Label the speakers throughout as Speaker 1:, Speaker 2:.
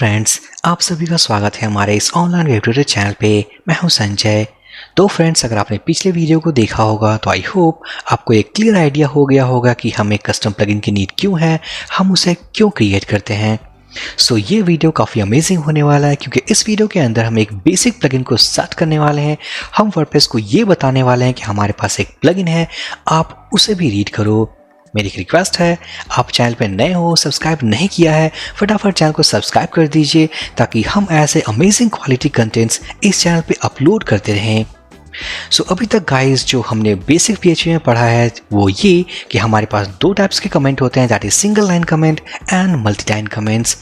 Speaker 1: Friends, आप सभी का स्वागत है हमारे इस ऑनलाइन वेब ट्यूटर चैनल पे। मैं हूं संजय। तो फ्रेंड्स, अगर आपने पिछले वीडियो को देखा होगा तो आई होप आपको एक क्लियर आइडिया हो गया होगा कि हमें कस्टम प्लगइन की नीड क्यों है, हम उसे क्यों क्रिएट करते हैं। सो ये वीडियो काफ़ी अमेजिंग होने वाला है क्योंकि इस वीडियो के अंदर हम एक बेसिक प्लगइन को सेट करने वाले हैं। हम वर्डप्रेस को ये बताने वाले हैं कि हमारे पास एक प्लगइन है, आप उसे भी रीड करो। मेरी एक रिक्वेस्ट है, आप चैनल पे नए हो, सब्सक्राइब नहीं किया है, फटाफट चैनल को सब्सक्राइब कर दीजिए ताकि हम ऐसे अमेजिंग क्वालिटी कंटेंट्स इस चैनल पे अपलोड करते रहें। सो अभी तक गाइस जो हमने बेसिक पीएचपी में पढ़ा है वो ये कि हमारे पास दो टाइप्स के कमेंट होते हैं, that is single line comment and multi line comments.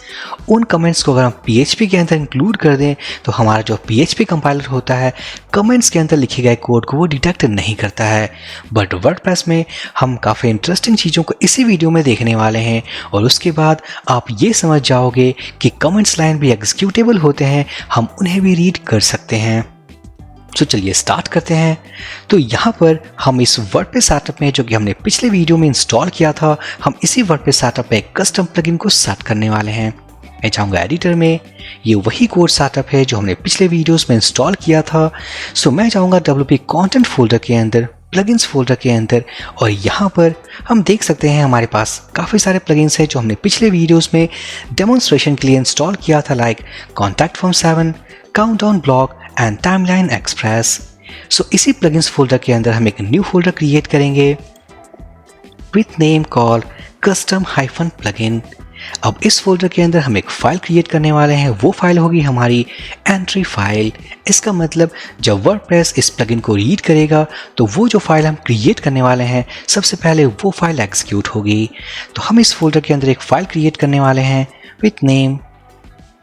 Speaker 1: उन कमेंट्स को अगर हम पीएचपी के अंदर इंक्लूड कर दें तो हमारा जो पीएचपी कंपाइलर होता है कमेंट्स के अंदर लिखे गए कोड को वो डिटेक्ट नहीं करता है। बट वर्डप्रेस में हम काफ़ी इंटरेस्टिंग चीज़ों को इसी वीडियो में देखने वाले हैं और उसके बाद आप ये समझ जाओगे कि कमेंट्स लाइन भी एग्जीक्यूटेबल होते हैं, हम उन्हें भी रीड कर सकते हैं। तो चलिए स्टार्ट करते हैं। तो यहाँ पर हम इस वर्डप्रेस सेटअप में जो कि हमने पिछले वीडियो में इंस्टॉल किया था, हम इसी वर्डप्रेस सेटअप में एक कस्टम प्लगइन को सेट करने वाले हैं। मैं जाऊँगा एडिटर में, ये वही कोड सेटअप है जो हमने पिछले वीडियोस में इंस्टॉल किया था। सो मैं जाऊँगा WP कंटेंट फोल्डर के अंदर, प्लगइन्स फोल्डर के अंदर, और यहाँ पर हम देख सकते हैं हमारे पास काफ़ी सारे प्लगइन्स हैं जो हमने पिछले वीडियोस में डेमोन्स्ट्रेशन के लिए इंस्टॉल किया था, like contact form 7, countdown blog and timeline express. So इसी प्लगइन्स फोल्डर के अंदर हम एक न्यू फोल्डर क्रिएट करेंगे with name call custom hyphen plugin. अब इस फोल्डर के अंदर हम एक फाइल क्रिएट करने वाले हैं, वो फाइल होगी हमारी एंट्री फाइल। इसका मतलब जब वर्डप्रेस इस प्लगइन को रीड करेगा तो वो जो फाइल हम क्रिएट करने वाले हैं सबसे पहले वो फाइल एग्जीक्यूट होगी। तो हम इस फोल्डर के अंदर एक फाइल क्रिएट करने वाले हैं with name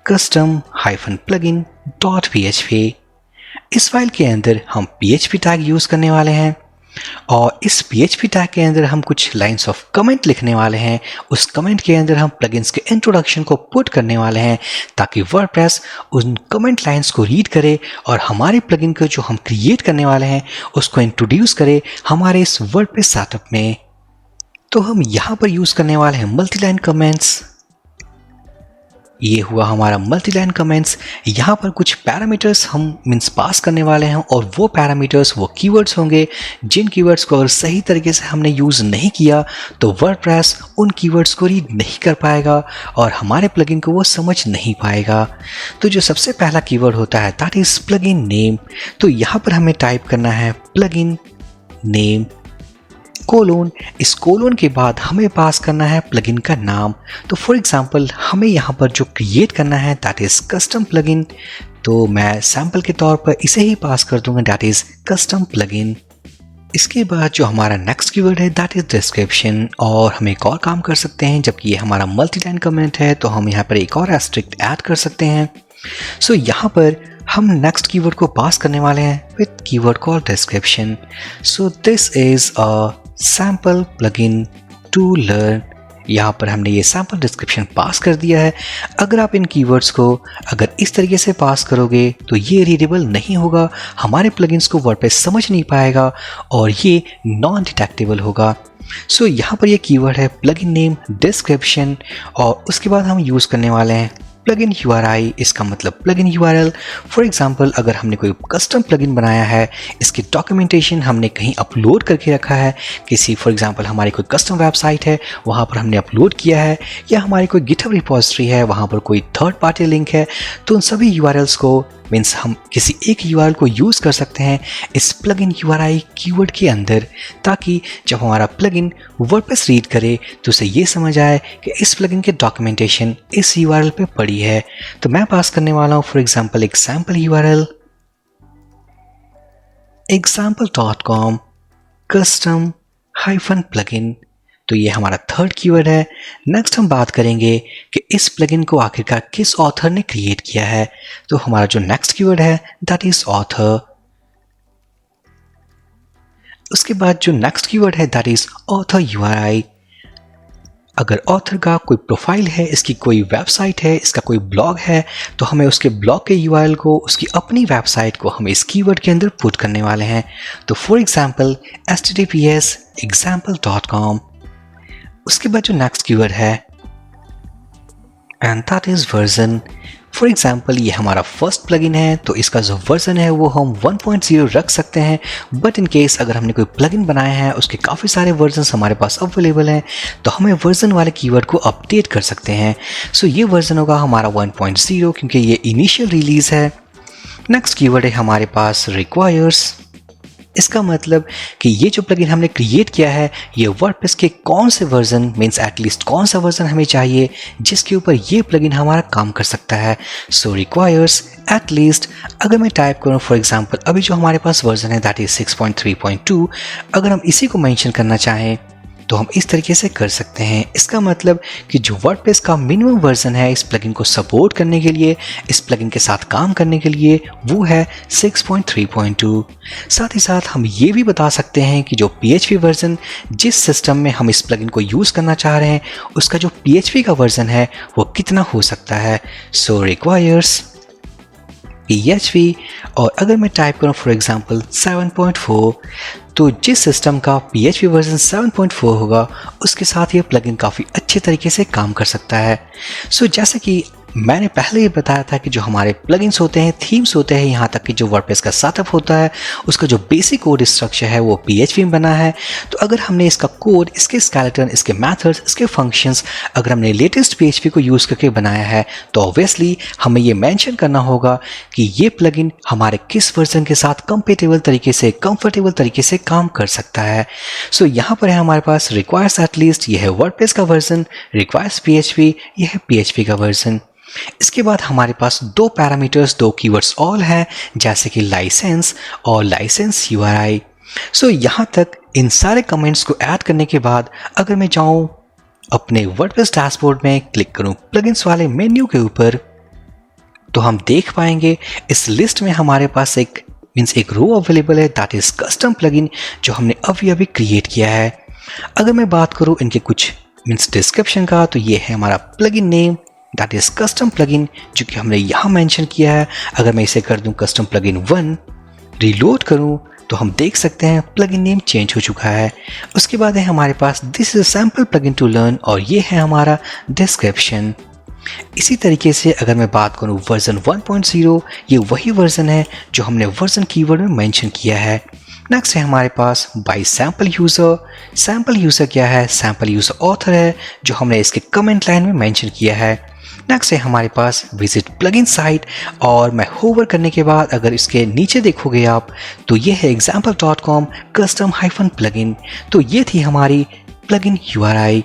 Speaker 1: custom plugin .php। इस फाइल के अंदर हम PHP टैग यूज़ करने वाले हैं और इस PHP टैग के अंदर हम कुछ लाइंस ऑफ कमेंट लिखने वाले हैं। उस कमेंट के अंदर हम प्लगइन्स के इंट्रोडक्शन को पुट करने वाले हैं ताकि वर्डप्रेस उन कमेंट लाइंस को रीड करे और हमारे प्लगइन को जो हम क्रिएट करने वाले हैं उसको इंट्रोड्यूस करे हमारे इस वर्डप्रेस सेटअप में। तो हम यहाँ पर यूज़ करने वाले हैं मल्टी लाइन कमेंट्स। ये हुआ हमारा मल्टी लाइन कमेंट्स। यहाँ पर कुछ पैरामीटर्स हम मीन्स पास करने वाले हैं और वो पैरामीटर्स वो कीवर्ड्स होंगे जिन कीवर्ड्स को अगर सही तरीके से हमने यूज़ नहीं किया तो वर्डप्रेस उन कीवर्ड्स को रीड नहीं कर पाएगा और हमारे प्लगइन को वो समझ नहीं पाएगा। तो जो सबसे पहला कीवर्ड होता है दैट इज़ प्लगइन नेम। तो यहाँ पर हमें टाइप करना है प्लगइन नेम कोलोन। इस कोलोन के बाद हमें पास करना है प्लगइन का नाम। तो फॉर एग्जांपल हमें यहाँ पर जो क्रिएट करना है दैट इज़ कस्टम प्लगइन, तो मैं सैम्पल के तौर पर इसे ही पास कर दूंगा, दैट इज़ कस्टम प्लगइन। इसके बाद जो हमारा नेक्स्ट कीवर्ड है दैट इज़ डिस्क्रिप्शन, और हम एक और काम कर सकते हैं, जबकि ये हमारा मल्टी लाइन कमेंट है तो हम यहाँ पर एक और एस्ट्रिक्ट ऐड कर सकते हैं। सो यहाँ पर हम नेक्स्ट कीवर्ड को पास करने वाले हैं with keyword call description. So this is a sample plugin to learn. यहाँ पर हमने ये सैम्पल डिस्क्रिप्शन पास कर दिया है। अगर आप इन कीवर्ड्स को अगर इस तरीके से पास करोगे तो ये रीडेबल नहीं होगा, हमारे प्लगइन्स को वर्डप्रेस समझ नहीं पाएगा और ये नॉन डिटेक्टेबल होगा। सो यहाँ पर ये कीवर्ड है प्लगइन नेम डिस्क्रिप्शन, और उसके बाद हम यूज़ करने वाले हैं प्लगइन URI। इसका मतलब प्लगइन URL। फॉर एग्जांपल अगर हमने कोई कस्टम प्लगइन बनाया है, इसकी डॉक्यूमेंटेशन हमने कहीं अपलोड करके रखा है, किसी फॉर एग्जांपल हमारी कोई कस्टम वेबसाइट है वहाँ पर हमने अपलोड किया है, या हमारी कोई गिटहब रिपोजिटरी है वहाँ पर कोई थर्ड पार्टी लिंक है, तो उन सभी URLs को मीन्स हम किसी एक URL को यूज़ कर सकते हैं इस प्लगइन URI कीवर्ड के अंदर, ताकि जब हमारा प्लगइन वर्डप्रेस रीड करे तो उसे ये समझ आए कि इस प्लगइन के डॉक्यूमेंटेशन इस URL पे पड़ी है। तो मैं पास करने वाला हूँ फॉर एग्जांपल एक sample URL example.com custom plugin। तो ये हमारा थर्ड कीवर्ड है। नेक्स्ट हम बात करेंगे कि इस प्लगइन को आखिरकार किस ऑथर ने क्रिएट किया है। तो हमारा जो नेक्स्ट कीवर्ड है दैट इज ऑथर। उसके बाद जो नेक्स्ट कीवर्ड है दैट इज ऑथर URI। अगर ऑथर का कोई प्रोफाइल है, इसकी कोई वेबसाइट है, इसका कोई ब्लॉग है, तो हमें उसके ब्लॉग के URL को, उसकी अपनी वेबसाइट को हम इस कीवर्ड के अंदर पुट करने वाले हैं। तो फॉर एग्जांपल https example.com। उसके बाद जो नेक्स्ट कीवर्ड है and that is version. For example ये हमारा फर्स्ट प्लगइन है तो इसका जो वर्जन है वो हम 1.0 रख सकते हैं, बट इन केस अगर हमने कोई प्लगइन बनाया है उसके काफ़ी सारे वर्जन्स हमारे पास अवेलेबल हैं तो हमें वर्जन वाले कीवर्ड को अपडेट कर सकते हैं। सो ये वर्जन होगा हमारा 1.0 क्योंकि ये इनिशियल रिलीज़ है। नेक्स्ट कीवर्ड है हमारे पास रिक्वायर्स। इसका मतलब कि ये जो प्लगइन हमने क्रिएट किया है ये वर्डप्रेस के कौन से वर्जन मींस एटलीस्ट कौन सा वर्जन हमें चाहिए जिसके ऊपर ये प्लगइन हमारा काम कर सकता है। सो रिक्वायर्स एटलीस्ट, अगर मैं टाइप करूँ फॉर एग्जांपल अभी जो हमारे पास वर्जन है दैट इज 6.3.2, अगर हम इसी को मेंशन करना चाहें तो हम इस तरीके से कर सकते हैं। इसका मतलब कि जो वर्डप्रेस का मिनिमम वर्जन है इस प्लगइन को सपोर्ट करने के लिए, इस प्लगइन के साथ काम करने के लिए, वो है 6.3.2। साथ ही साथ हम ये भी बता सकते हैं कि जो PHP वर्जन जिस सिस्टम में हम इस प्लगइन को यूज़ करना चाह रहे हैं उसका जो PHP का वर्जन है वो कितना हो सकता है। सो रिक्वायर्स PHP, और अगर मैं टाइप करूँ फॉर एग्जांपल 7.4 तो जिस सिस्टम का PHP वर्जन 7.4 होगा उसके साथ ये प्लगइन काफ़ी अच्छे तरीके से काम कर सकता है। सो जैसे कि मैंने पहले ही बताया था कि जो हमारे प्लगइन्स होते हैं, थीम्स होते हैं, यहाँ तक कि जो वर्डप्रेस का सेटअप होता है उसका जो बेसिक कोड स्ट्रक्चर है वो PHP में बना है। तो अगर हमने इसका कोड, इसके स्केलेटन, इसके मेथड्स, इसके फंक्शंस अगर हमने लेटेस्ट PHP को यूज़ करके बनाया है तो ऑब्वियसली हमें ये मेंशन करना होगा कि ये प्लगइन हमारे किस वर्जन के साथ कंपेटेबल तरीके से, कंफर्टेबल तरीके से काम कर सकता है। सो यहाँ पर है हमारे पास रिक्वायर्स एटलीस्ट, ये है वर्डप्रेस का वर्जन, रिक्वायर्स PHP, ये है PHP का वर्जन। इसके बाद हमारे पास दो पैरामीटर्स, दो कीवर्ड्स ऑल हैं जैसे कि लाइसेंस और लाइसेंस URI। सो यहाँ तक इन सारे कमेंट्स को ऐड करने के बाद अगर मैं जाऊँ अपने वर्डप्रेस डैशबोर्ड में, क्लिक करूँ प्लगइन्स वाले मेन्यू के ऊपर, तो हम देख पाएंगे इस लिस्ट में हमारे पास एक रो अवेलेबल है दैट इज कस्टम प्लगइन जो हमने अभी अभी क्रिएट किया है। अगर मैं बात करूँ इनके कुछ डिस्क्रिप्शन का तो ये है हमारा plugin name that is custom plugin जो कि हमने यहाँ मेंशन किया है। अगर मैं इसे कर दूँ कस्टम प्लगइन 1, रीलोड करूँ तो हम देख सकते हैं प्लगइन नेम चेंज हो चुका है। उसके बाद है हमारे पास this is sample plugin to learn और ये है हमारा डिस्क्रिप्शन। इसी तरीके से अगर मैं बात करूँ वर्जन 1.0, ये वही वर्जन है जो हमने वर्जन कीवर्ड में मेंशन किया है। नेक्स्ट है हमारे पास by sample user. Sample user क्या है? सैम्पल यूज़र ऑथर है जो हमने इसके कमेंट लाइन में मेंशन किया है। नेक्स्ट है हमारे पास विजिट प्लगइन साइट, और मैं होवर करने के बाद अगर इसके नीचे देखोगे आप तो ये है example.com कस्टम हाइफन प्लगइन। तो ये थी हमारी प्लगइन URI।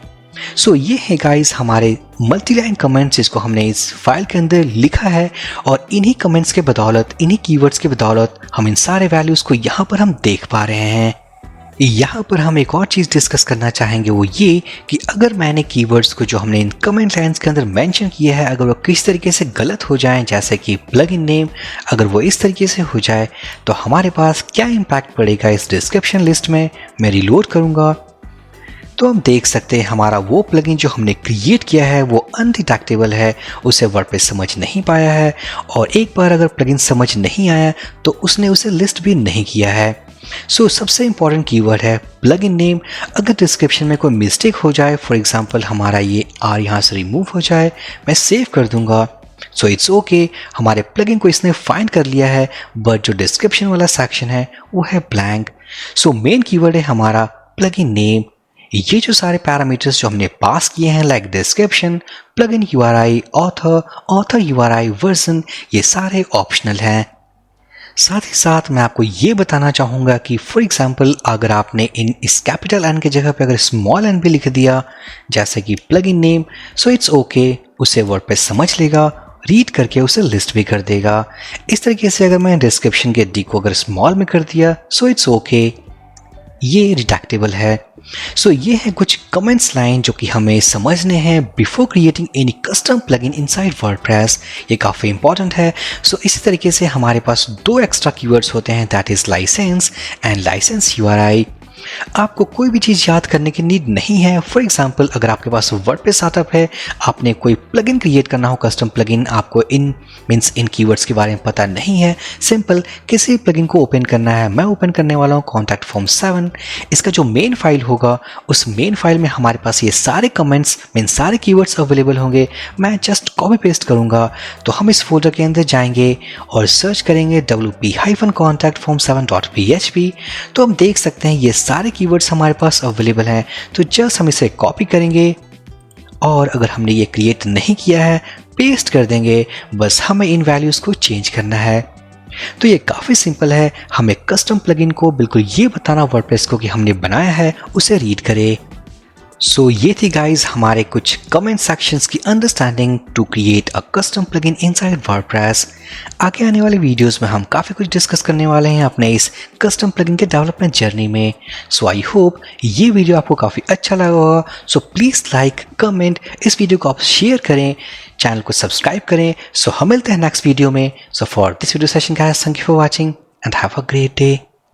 Speaker 1: सो ये है गाइस हमारे मल्टीलाइन कमेंट्स जिसको हमने इस फाइल के अंदर लिखा है, और इन्हीं कमेंट्स के बदौलत, इन्हीं कीवर्ड्स के बदौलत हम इन सारे वैल्यूज़ को यहाँ पर हम देख पा रहे हैं। यहाँ पर हम एक और चीज़ डिस्कस करना चाहेंगे वो ये कि अगर मैंने कीवर्ड्स को जो हमने इन कमेंट लाइन्स के अंदर मेंशन किया है अगर वो किस तरीके से गलत हो जाएं, जैसे कि प्लगइन नेम अगर वो इस तरीके से हो जाए तो हमारे पास क्या इम्पैक्ट पड़ेगा इस डिस्क्रिप्शन लिस्ट में। मैं रिलोड करूँगा तो हम देख सकते हैं हमारा वो प्लगइन जो हमने क्रिएट किया है वो अनडिटेक्टेबल है, उसे वर्डप्रेस समझ नहीं पाया है, और एक बार अगर प्लगइन समझ नहीं आया तो उसने उसे लिस्ट भी नहीं किया है। सो सबसे इंपॉर्टेंट कीवर्ड है प्लगइन नेम। अगर डिस्क्रिप्शन में कोई मिस्टेक हो जाए, फॉर एग्जांपल हमारा ये R यहाँ से रिमूव हो जाए, मैं सेव कर दूंगा, सो इट्स ओके, हमारे प्लगइन को इसने फाइंड कर लिया है, बट जो डिस्क्रिप्शन वाला सेक्शन है वो है ब्लैंक। सो मेन कीवर्ड है हमारा प्लगइन नेम। ये जो सारे पैरामीटर्स जो हमने पास किए हैं like description, plugin URI, author URI, version, ये सारे ऑप्शनल हैं। साथ ही साथ मैं आपको ये बताना चाहूँगा कि फॉर एग्जांपल अगर आपने इस कैपिटल N की जगह पे अगर स्मॉल n भी लिख दिया जैसे कि plugin name, so it's okay, उसे वर्डप्रेस समझ लेगा, रीड करके उसे लिस्ट भी कर देगा। इस तरीके से अगर मैं डिस्क्रिप्शन के D को अगर स्मॉल में कर दिया सो इट्स ओके, ये रिडक्टेबल है। सो ये है कुछ कमेंट्स लाइन जो कि हमें समझने हैं before creating any custom plugin inside WordPress. ये काफ़ी इंपॉर्टेंट है। सो इसी तरीके से हमारे पास दो एक्स्ट्रा कीवर्ड्स होते हैं that is license and license URI। आपको कोई भी चीज़ याद करने की नीड नहीं है। फॉर एग्जांपल, अगर आपके पास वर्डप्रेस सेटअप है, आपने कोई प्लगइन क्रिएट करना हो, कस्टम प्लगइन, आपको इन कीवर्ड्स के बारे में पता नहीं है, सिंपल किसी प्लगइन को ओपन करना है। मैं ओपन करने वाला हूँ कॉन्टैक्ट फॉर्म 7। इसका जो मेन फाइल होगा, उस मेन फाइल में हमारे पास ये सारे कमेंट्स मीन सारे कीवर्ड्स अवेलेबल होंगे। मैं जस्ट कॉपी पेस्ट करूँगा। तो हम इस फोल्डर के अंदर जाएंगे और सर्च करेंगे wp-contactform7.php। तो हम देख सकते हैं ये सारे कीवर्ड्स हमारे पास अवेलेबल हैं। तो जस्ट हम इसे कॉपी करेंगे और अगर हमने ये क्रिएट नहीं किया है, पेस्ट कर देंगे। बस हमें इन वैल्यूज़ को चेंज करना है। तो ये काफ़ी सिंपल है। हमें कस्टम प्लगइन को बिल्कुल ये बताना वर्डप्रेस को कि हमने बनाया है, उसे रीड करे। सो ये थी गाइज हमारे कुछ कमेंट सेक्शंस की understanding to create a custom plugin inside WordPress. आगे आने वाले वीडियोस में हम काफ़ी कुछ डिस्कस करने वाले हैं अपने इस कस्टम प्लगइन के डेवलपमेंट जर्नी में। सो आई होप ये वीडियो आपको काफ़ी अच्छा लगा होगा। सो प्लीज़ लाइक, कमेंट, इस वीडियो को आप शेयर करें, चैनल को सब्सक्राइब करें। सो हम मिलते हैं नेक्स्ट वीडियो में। So for this video session guys, thank you for watching and have a great day.